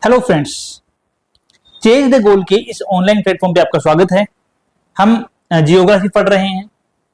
Hello friends, chase the goal के इस online platform पे आपका स्वागत है। हम जियोग्राफी पढ़ रहे हैं,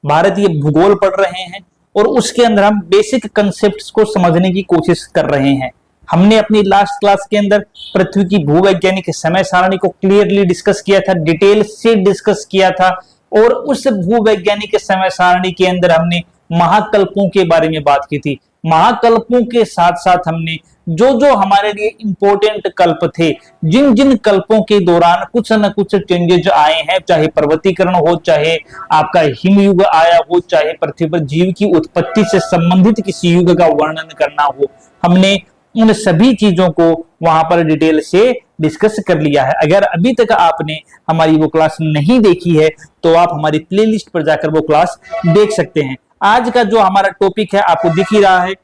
भारतीय भूगोल पढ़ रहे हैं और उसके अंदर हम बेसिक कंसेप्ट्स को समझने की कोशिश कर रहे हैं। हमने अपनी लास्ट क्लास के अंदर पृथ्वी की भूवैज्ञानिक समय सारणी को क्लियरली डिस्कस किया था, डिटेल से डिस्कस किया था और उस भूवैज्ञानिक समय सारणी के अंदर हमने महाकल्पों के बारे में बात की थी। महाकल्पों के साथ साथ हमने जो जो हमारे लिए इंपॉर्टेंट कल्प थे, जिन जिन कल्पों के दौरान कुछ न कुछ चेंजेज आए हैं, चाहे पर्वतीकरण हो, चाहे आपका हिमयुग आया हो, चाहे पृथ्वी पर जीव की उत्पत्ति से संबंधित किसी युग का वर्णन करना हो, हमने उन सभी चीजों को वहां पर डिटेल से डिस्कस कर लिया है। अगर अभी तक आपने हमारी वो क्लास नहीं देखी है तो आप हमारी प्लेलिस्ट पर जाकर वो क्लास देख सकते हैं। आज का जो हमारा टॉपिक है आपको दिख ही रहा है,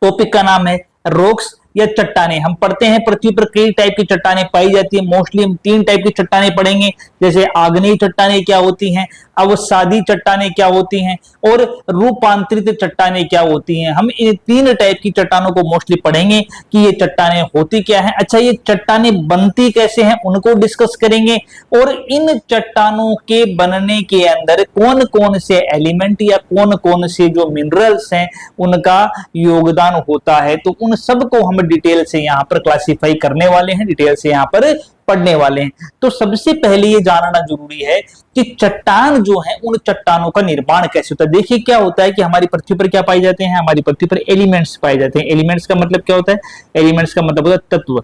टॉपिक का नाम है रॉक्स या चट्टाने। हम पढ़ते हैं पृथ्वी पर कई टाइप की चट्टाने पाई जाती है। मोस्टली हम 3 टाइप की चट्टाने पढ़ेंगे, जैसे आग्नेय चट्टाने क्या होती हैं, अवसादी चट्टाने क्या होती हैं और रूपांतरित चट्टाने क्या होती हैं। हम इन 3 टाइप की चट्टानों को मोस्टली पढ़ेंगे कि ये चट्टाने होती क्या है, अच्छा ये चट्टाने बनती कैसे हैं उनको डिस्कस करेंगे और इन चट्टानों के बनने के अंदर कौन कौन से एलिमेंट या कौन कौन से जो मिनरल्स हैं उनका योगदान होता है। तो उन सब को हम डिटेल से यहाँ पर क्लासिफाई करने वाले हैं, डिटेल से यहाँ पर पढ़ने वाले हैं। तो सबसे पहले ये जानना जरूरी है कि चट्टान जो है उन चट्टानों का निर्माण कैसे होता है। देखिए क्या होता है कि हमारी पृथ्वी पर क्या पाए जाते हैं, हमारी पृथ्वी पर एलिमेंट्स पाए जाते हैं। एलिमेंट्स का मतलब क्या होता है, एलिमेंट्स का मतलब होता है तत्व।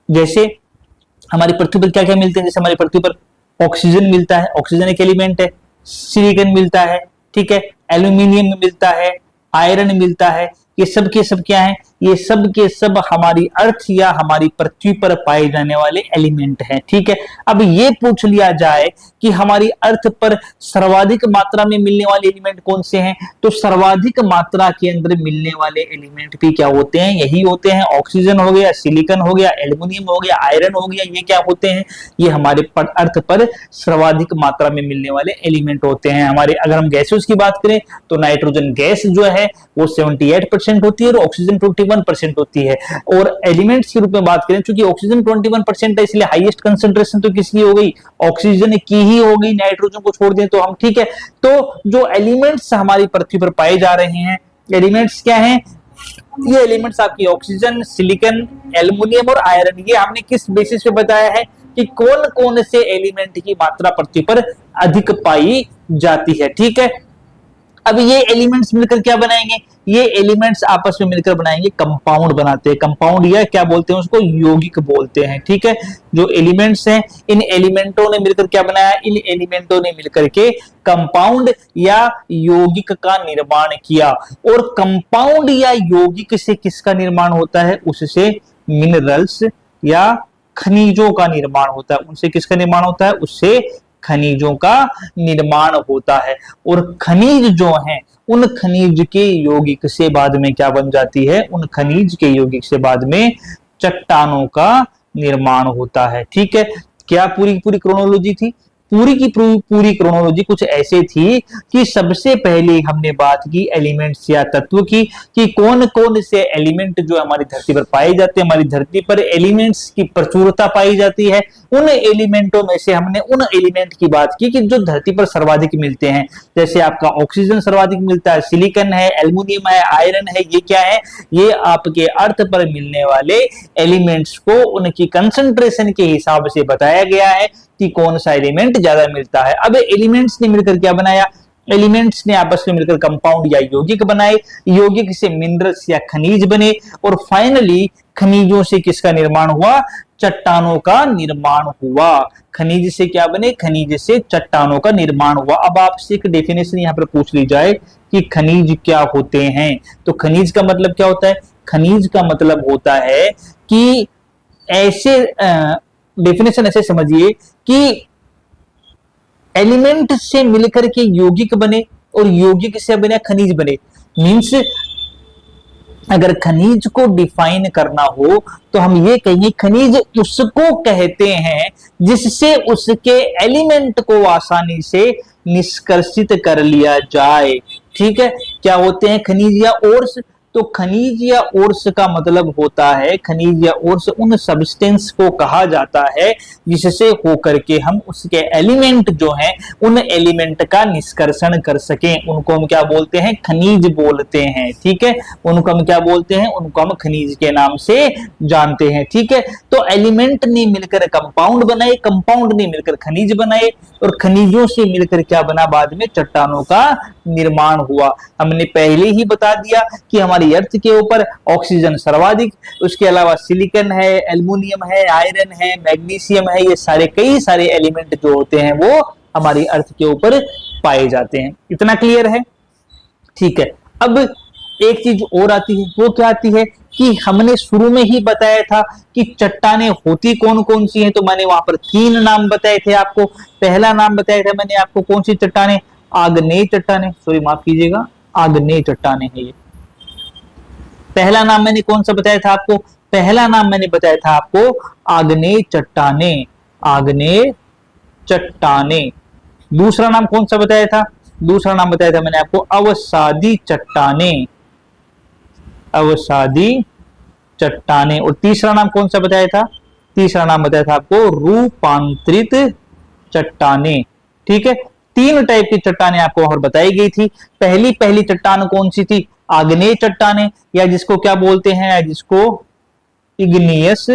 जैसे हमारी पृथ्वी पर क्या क्या मिलते हैं, जैसे हमारी पृथ्वी पर ऑक्सीजन मिलता है, ऑक्सीजन एक एलिमेंट है, सिलिकॉन मिलता है, ठीक है, एल्यूमिनियम मिलता है, आयरन मिलता है। ये सब के सब क्या है, ये सब के सब हमारी अर्थ या हमारी पृथ्वी पर पाए जाने वाले एलिमेंट हैं, ठीक है। अब ये पूछ लिया जाए कि हमारी अर्थ पर सर्वाधिक मात्रा में मिलने वाले एलिमेंट कौन से हैं, तो सर्वाधिक मात्रा के अंदर मिलने वाले एलिमेंट भी क्या होते हैं, यही होते हैं। ऑक्सीजन हो गया, सिलिकॉन हो गया, एल्यूमिनियम हो गया, आयरन हो गया, ये क्या होते हैं, ये हमारे अर्थ पर सर्वाधिक मात्रा में मिलने वाले एलिमेंट होते हैं। हमारे अगर हम गैसेस की बात करें तो नाइट्रोजन गैस जो है वो 78% होती है और ऑक्सीजन 21% होती है। और एलिमेंट्स के रूप में बात करें, चूंकि ऑक्सीजन 21% है इसलिए हाईएस्ट कंसंट्रेशन तो किसकी हो गई, ऑक्सीजन की ही हो गई, नाइट्रोजन को छोड़ दें तो हम, ठीक है। तो जो एलिमेंट्स हमारी पृथ्वी पर पाए जा रहे हैं, एलिमेंट्स क्या हैं, ये एलिमेंट्स आपकी ऑक्सीजन, सिलिकॉन, एल्यूमिनियम और आयरन, ये हमने किस बेसिस पे बताया है कि कौन कौन से एलिमेंट की मात्रा पृथ्वी पर अधिक पाई जाती है, ठीक है। अब ये एलिमेंट्स मिलकर क्या बनाएंगे, ये एलिमेंट्स आपस में मिलकर बनाएंगे कंपाउंड बनाते हैं। कंपाउंड या क्या बोलते हैं उसको, यौगिक बोलते हैं, ठीक है। जो एलिमेंट्स हैं इन एलिमेंटों ने मिलकर क्या बनाया, इन एलिमेंटों ने मिलकर के कंपाउंड या यौगिक का निर्माण किया। और कंपाउंड या यौगिक से किसका निर्माण होता है, उससे मिनरल्स या खनिजों का निर्माण होता है। उनसे किसका निर्माण होता है, उससे खनिजों का निर्माण होता है। और खनिज जो हैं उन खनिज के यौगिक से बाद में क्या बन जाती है, उन खनिज के यौगिक से बाद में चट्टानों का निर्माण होता है, ठीक है। क्या पूरी पूरी क्रोनोलॉजी थी, पूरी की पूरी क्रोनोलॉजी कुछ ऐसे थी कि सबसे पहले हमने बात की एलिमेंट्स या तत्व की, कि कौन कौन से एलिमेंट जो हमारी धरती पर पाए जाते हैं। हमारी धरती पर एलिमेंट्स की प्रचुरता पाई जाती है। उन एलिमेंटों में से हमने उन एलिमेंट की बात की कि जो धरती पर सर्वाधिक मिलते हैं। जैसे आपका ऑक्सीजन सर्वाधिक मिलता है, सिलिकॉन है, एल्यूमिनियम है, आयरन है, ये क्या है, ये आपके अर्थ पर मिलने वाले एलिमेंट्स को उनकी कंसंट्रेशन के हिसाब से बताया गया है कि कौन सा एलिमेंट ज्यादा मिलता है। अब एलिमेंट्स ने मिलकर क्या बनाया, एलिमेंट्स ने आपस में मिलकर कंपाउंड या यौगिक बनाए, यौगिक से मिनरल्स या खनिज बने और फाइनली खनिजों से किसका निर्माण हुआ, चट्टानों का निर्माण हुआ। खनिज से क्या बने, खनिज से चट्टानों का निर्माण हुआ। अब आपसे एक डेफिनेशन यहाँ पर पूछ ली जाए कि खनिज क्या होते हैं, तो खनिज का मतलब क्या होता है, खनिज का मतलब होता है कि ऐसे डेफिनेशन ऐसे समझिए कि एलिमेंट से मिलकर के यौगिक बने और यौगिक से बने खनिज बने। मींस अगर खनिज को डिफाइन करना हो तो हम ये कहेंगे खनिज उसको कहते हैं जिससे उसके एलिमेंट को आसानी से निष्कर्षित कर लिया जाए, ठीक है। क्या होते हैं खनिज या ओर्स, तो खनिज या ओर्स का मतलब होता है, खनिज या ओर्स उन सब्सटेंस को कहा जाता है जिससे होकर के हम उसके एलिमेंट जो हैं उन एलिमेंट का निष्कर्षण कर सकें, उनको हम क्या बोलते हैं, खनिज बोलते हैं। ठीक है, उनको हम क्या बोलते हैं, उनको हम खनिज के नाम से जानते हैं। ठीक है, तो एलिमेंट ने मिलकर कंपाउंड बनाए, कंपाउंड ने मिलकर खनिज बनाए, और खनिजों से मिलकर क्या बना, बाद में चट्टानों का निर्माण हुआ। हमने पहले ही बता दिया कि हमारी अर्थ के ऊपर ऑक्सीजन सर्वाधिक, उसके अलावा सिलिकॉन है, एल्युमिनियम है, आयरन है, मैग्नीशियम है, ये सारे कई सारे एलिमेंट जो होते हैं वो हमारी अर्थ के ऊपर पाए जाते हैं। इतना क्लियर है? ठीक है, अब एक चीज और आती है, वो क्या आती है कि हमने शुरू में ही बताया था कि चट्टाने होती कौन कौन सी हैं, तो मैंने वहां पर 3 नाम बताए थे आपको। पहला नाम बताया था मैंने आपको, कौन सी चट्टाने, आग्नेय चट्टाने, सॉरी माफ कीजिएगा, आग्नेय चट्टाने है ये। पहला नाम मैंने कौन सा बताया था आपको, पहला नाम मैंने बताया था आपको आग्नेय चट्टाने, आग्नेय चट्टाने। दूसरा नाम कौन सा बताया था, दूसरा नाम बताया था मैंने आपको अवसादी चट्टाने, अवसादी चट्टाने। और तीसरा नाम कौन सा बताया था, तीसरा नाम बताया था आपको रूपांतरित चट्टाने। ठीक है, 3 टाइप की चट्टाने आपको और बताई गई थी। पहली चट्टान कौन सी थी, आग्नेय चट्टाने, या जिसको क्या बोलते हैं, जिसको इग्नियस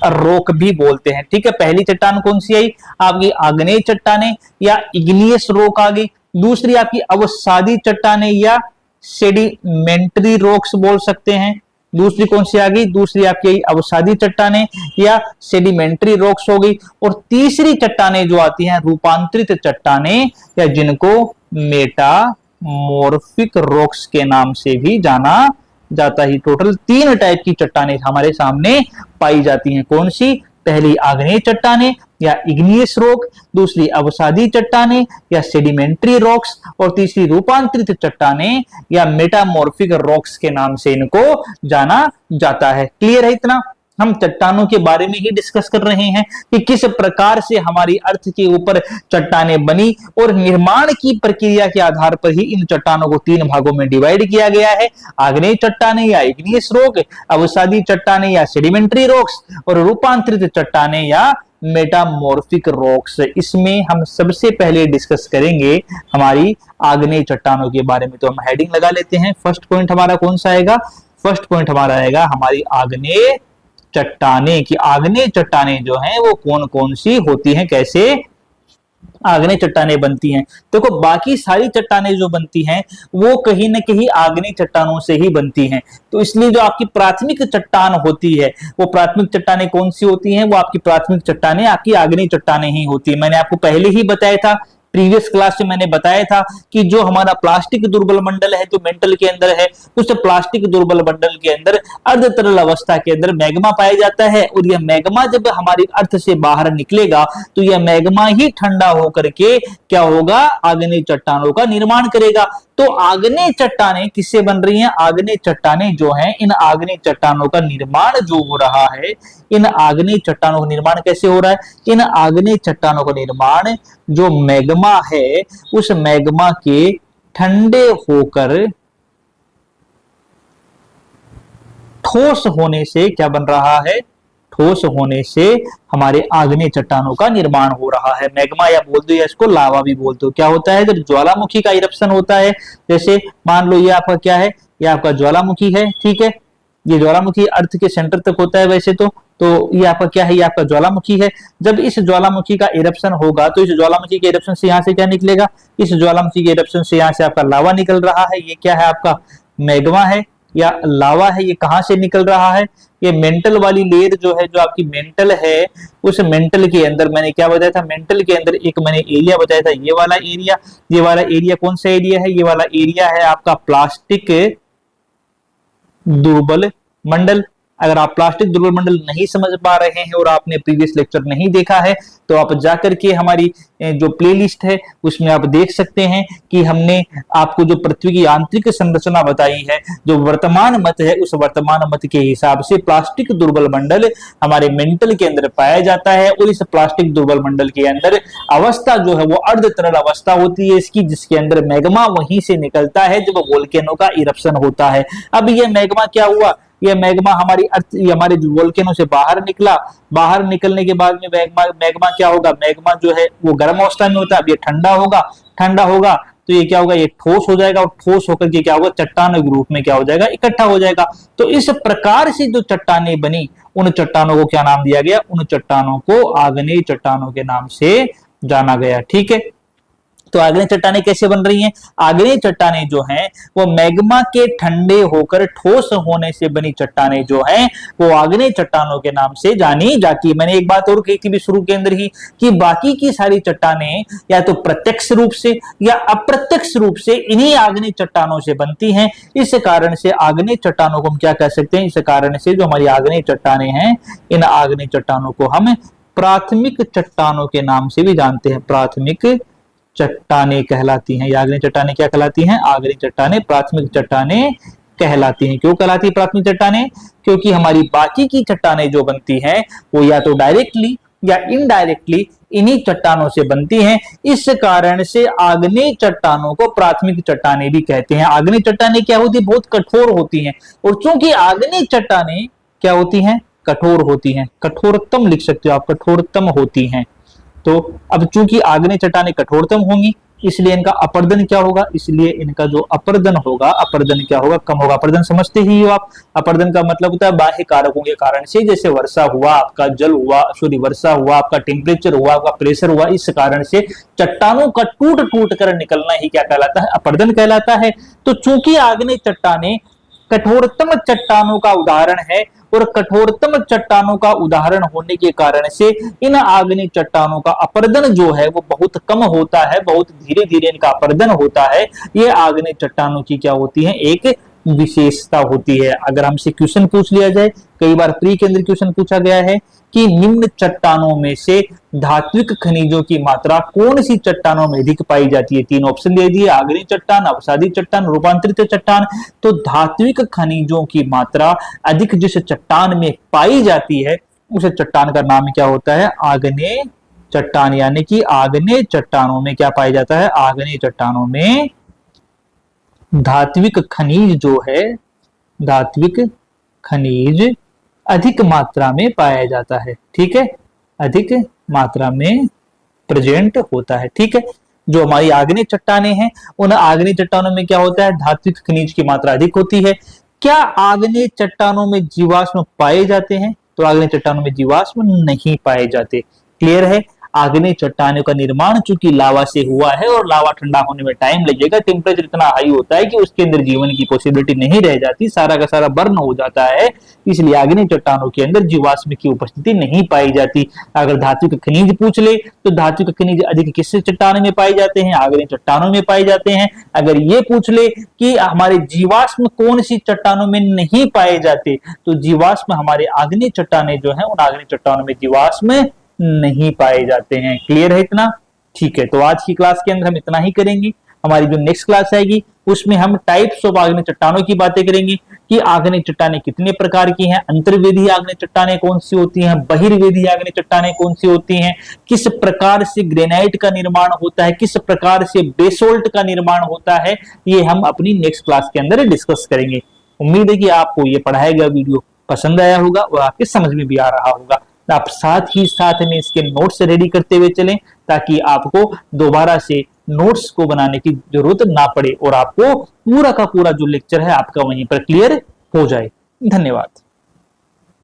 रॉक भी बोलते हैं। ठीक है, पहली चट्टान कौन सी आई आपकी, आग्नेय चट्टाने या इग्नियस रॉक आ गई। दूसरी आपकी अवसादी चट्टाने या सेडिमेंट्री रॉक्स बोल सकते हैं। दूसरी कौन सी आ गई, दूसरी आपकी अवसादी चट्टाने या सेडिमेंट्री रॉक्स हो गई। और तीसरी चट्टाने जो आती हैं रूपांतरित चट्टाने, या जिनको मेटामॉर्फिक रॉक्स के नाम से भी जाना जाता है। टोटल 3 टाइप की चट्टाने हमारे सामने पाई जाती हैं। कौन सी, पहली आग्नेय चट्टाने या इग्नियस रॉक, दूसरी अवसादी चट्टाने या सेडिमेंट्री रॉक्स, और तीसरी रूपांतरित चट्टाने या मेटामॉर्फिक रॉक्स के नाम से इनको जाना जाता है। क्लियर है इतना? हम चट्टानों के बारे में ही डिस्कस कर रहे हैं कि किस प्रकार से हमारी अर्थ के ऊपर चट्टाने बनी, और निर्माण की प्रक्रिया के आधार पर ही इन चट्टानों को 3 भागों में डिवाइड किया गया है, आग्नेय चट्टाने या इग्नियस रॉक, अवसादी चट्टाने या सेडिमेंट्री रॉक्स, और रूपांतरित चट्टाने या मेटामॉर्फिक रॉक्स। इसमें हम सबसे पहले डिस्कस करेंगे हमारी आग्नेय चट्टानों के बारे में। तो हम हेडिंग लगा लेते हैं। फर्स्ट पॉइंट हमारा कौन सा आएगा, फर्स्ट पॉइंट हमारा आएगा हमारी आग्नेय चट्टाने की। आग्नेय चट्टाने जो हैं वो कौन कौन सी होती हैं, कैसे आग्नेय चट्टाने बनती हैं। देखो बाकी सारी चट्टाने जो बनती हैं वो कहीं ना कहीं आग्नेय चट्टानों से ही बनती हैं। तो इसलिए जो आपकी प्राथमिक चट्टान होती है, वो प्राथमिक चट्टाने कौन सी होती हैं, वो आपकी प्राथमिक चट्टाने आपकी आग्नेय चट्टाने ही होती है। मैंने आपको पहले ही बताया था, प्रीवियस क्लास में मैंने बताया था कि जो हमारा प्लास्टिक दुर्बल मंडल है, जो मेंटल के अंदर है, उस प्लास्टिक दुर्बल मंडल के अंदर अर्ध तरल अवस्था के अंदर मैग्मा पाया जाता है। और यह मैग्मा जब हमारी अर्थ से बाहर निकलेगा तो यह मैग्मा ही ठंडा होकर के क्या होगा, आग्नेय चट्टानों का निर्माण करेगा। तो आग्नेय चट्टाने किससे बन रही हैं, आग्नेय चट्टाने जो हैं, इन आग्नेय चट्टानों का निर्माण जो हो रहा है, इन आग्नेय चट्टानों का निर्माण कैसे हो रहा है, इन आग्नेय चट्टानों का निर्माण जो मैग्मा है, उस मैग्मा के ठंडे होकर ठोस होने से क्या बन रहा है, ठोस होने से हमारे आग्नेय चट्टानों का निर्माण हो रहा है। मैग्मा या बोल दो या इसको लावा भी बोल दो। क्या होता है, जब ज्वालामुखी का इरप्शन होता है, जैसे मान लो ये आपका क्या है, ये आपका ज्वालामुखी है। ठीक है, ये ज्वालामुखी अर्थ के सेंटर तक होता है वैसे तो ये आपका क्या है, ये आपका ज्वालामुखी है। जब इस ज्वालामुखी का इरप्शन होगा तो इस ज्वालामुखी के इरप्शन से यहाँ से क्या निकलेगा, इस ज्वालामुखी के इरप्शन से यहाँ से आपका लावा निकल रहा है। ये क्या है, आपका मैग्मा है या लावा है। ये कहां से निकल रहा है, ये मेंटल वाली लेयर जो है, जो आपकी मेंटल है, उस मेंटल के अंदर मैंने क्या बताया था, मेंटल के अंदर एक मैंने एरिया बताया था, ये वाला एरिया। ये वाला एरिया कौन सा एरिया है, ये वाला एरिया है आपका प्लास्टिक दुर्बल मंडल। अगर आप प्लास्टिक दुर्बल मंडल नहीं समझ पा रहे हैं और आपने प्रीवियस लेक्चर नहीं देखा है तो आप जाकर के हमारी जो प्लेलिस्ट है उसमें आप देख सकते हैं कि हमने आपको जो पृथ्वी की आंतरिक संरचना बताई है, जो वर्तमान मत है, उस वर्तमान मत के हिसाब से प्लास्टिक दुर्बल मंडल हमारे मेंटल के अंदर पाया जाता है और इस प्लास्टिक दुर्बल मंडल के अंदर अवस्था जो है वो अर्ध तरल अवस्था होती है इसकी, जिसके अंदर मैग्मा वहीं से निकलता है जब वोल्केनो का इरप्शन होता है। अब ये मैग्मा क्या हुआ, ये मैग्मा हमारे जो वोल्केनो से बाहर निकला, बाहर निकलने के बाद में मैग्मा क्या होगा, मैग्मा जो है वो गर्म अवस्था में होता है। अब ये ठंडा होगा तो ये क्या होगा, ये ठोस हो जाएगा और ठोस होकर के क्या होगा, चट्टान के रूप में क्या हो जाएगा, इकट्ठा हो जाएगा। तो इस प्रकार से जो चट्टानें बनी उन चट्टानों को क्या नाम दिया गया, उन चट्टानों को आग्नेय चट्टानों के नाम से जाना गया। ठीक है, तो आग्नेय चट्टानें कैसे बन रही हैं, आग्नेय चट्टानें जो हैं वो मैग्मा के ठंडे होकर ठोस होने से बनी चट्टानें जो हैं वो आग्नेय चट्टानों के नाम से जानी जाती है। मैंने एक बात और कही थी भी शुरू के अंदर ही कि बाकी की सारी चट्टानें या तो प्रत्यक्ष रूप से या अप्रत्यक्ष रूप से इन्हीं आग्नेय चट्टानों से बनती हैं। इस कारण से आग्नेय चट्टानों को हम क्या कह सकते हैं, इस कारण से जो हमारी आग्नेय चट्टानें हैं इन आग्नेय चट्टानों को हम प्राथमिक चट्टानों के नाम से भी जानते हैं। प्राथमिक चट्टानें कहलाती हैं। आग्नेय चट्टानें क्या कहलाती हैं, आग्नेय चट्टानें प्राथमिक चट्टानें कहलाती हैं। क्यों कहलाती है प्राथमिक चट्टानें, क्योंकि हमारी बाकी की चट्टानें जो बनती हैं वो या तो डायरेक्टली या इनडायरेक्टली इन्हीं चट्टानों से बनती हैं। इस कारण से आग्नेय चट्टानों को प्राथमिक चट्टानें भी कहते हैं। आग्नेय चट्टानें क्या होती है, बहुत कठोर होती हैं और चूंकि आग्नेय चट्टानें क्या होती हैं, कठोर होती हैं, कठोरतम लिख सकते हो आप, कठोरतम होती हैं। तो अब चूंकि आग्नेय चट्टानें कठोरतम होंगी इसलिए इनका अपरदन क्या होगा, इसलिए इनका जो अपरदन होगा, अपरदन क्या होगा, कम होगा। अपरदन समझते ही हो आप, अपरदन का मतलब होता है बाह्य कारकों के कारण से, जैसे वर्षा हुआ, आपका जल हुआ, वर्षा हुआ, आपका टेम्परेचर हुआ, आपका प्रेशर हुआ, इस कारण से चट्टानों का टूट टूट कर निकलना ही क्या कहलाता है, अपरदन कहलाता है। तो चूंकि आग्नेय चट्टानें कठोरतम चट्टानों का उदाहरण है और कठोरतम चट्टानों का उदाहरण होने के कारण से इन आग्नेय चट्टानों का अपरदन जो है वो बहुत कम होता है, बहुत धीरे धीरे इनका अपरदन होता है। ये आग्नेय चट्टानों की क्या होती है, एक विशेषता होती है। अगर हमसे क्वेश्चन पूछ लिया जाए, कई बार प्री के अंदर क्वेश्चन पूछा गया है कि निम्न चट्टानों में से धात्विक खनिजों की मात्रा कौन सी चट्टानों में अधिक पाई जाती है। तीन ऑप्शन दे दिए, आग्नेय चट्टान, अवसादी चट्टान, रूपांतरित चट्टान। तो धात्विक खनिजों की मात्रा अधिक जिस चट्टान में पाई जाती है उस चट्टान का नाम क्या होता है, आग्नेय चट्टान। यानी कि आग्नेय चट्टानों में क्या पाया जाता है, आग्नेय चट्टानों में धात्विक खनिज जो है, धात्विक खनिज अधिक मात्रा में पाया जाता है। ठीक है, अधिक मात्रा में प्रेजेंट होता है। ठीक है, जो हमारी आग्नेय चट्टानें हैं उन आग्नेय चट्टानों में क्या होता है, धात्विक खनिज की मात्रा अधिक होती है। क्या आग्नेय चट्टानों में जीवाश्म पाए जाते हैं, तो आग्नेय चट्टानों में जीवाश्म नहीं पाए जाते। क्लियर है, आग्नेय चट्टानों का निर्माण चूंकि लावा से हुआ है और लावा ठंडा होने में टाइम लगेगा, टेम्परेचर इतना हाई होता है कि उसके अंदर जीवन की पॉसिबिलिटी नहीं रह जाती, सारा का सारा बर्न हो जाता है, इसलिए आग्नेय चट्टानों के अंदर जीवाश्म की उपस्थिति नहीं पाई जाती। अगर धात्विक खनिज पूछ ले तो धात्विक खनिज अधिक किस चट्टान में पाए जाते हैं, आग्नेय चट्टानों में पाए जाते हैं। अगर ये पूछ ले कि हमारे जीवाश्म कौन सी चट्टानों में नहीं पाए जाते, तो जीवाश्म हमारे आग्नेय चट्टानें जो है उन आग्नेय चट्टानों में जीवाश्म नहीं पाए जाते हैं। क्लियर है इतना, ठीक है। तो आज की क्लास के अंदर हम इतना ही करेंगे। हमारी जो नेक्स्ट क्लास आएगी उसमें हम टाइप्स ऑफ आग्नेय चट्टानों की बातें करेंगे कि आग्नेय चट्टानें कितने प्रकार की हैं, अंतर्वेदी आग्नेय चट्टानें कौन सी होती हैं, बहिर्वेदी आग्नेय चट्टानें कौन सी होती हैं, किस प्रकार से ग्रेनाइट का निर्माण होता है, किस प्रकार से बेसोल्ट का निर्माण होता है, ये हम अपनी नेक्स्ट क्लास के अंदर डिस्कस करेंगे। उम्मीद है कि आपको ये पढ़ाया गया वीडियो पसंद आया होगा और आपके समझ में भी आ रहा होगा। आप साथ ही साथ में इसके नोट्स रेडी करते हुए चलें ताकि आपको दोबारा से नोट्स को बनाने की जरूरत ना पड़े और आपको पूरा का पूरा जो लेक्चर है आपका वहीं पर क्लियर हो जाए। धन्यवाद।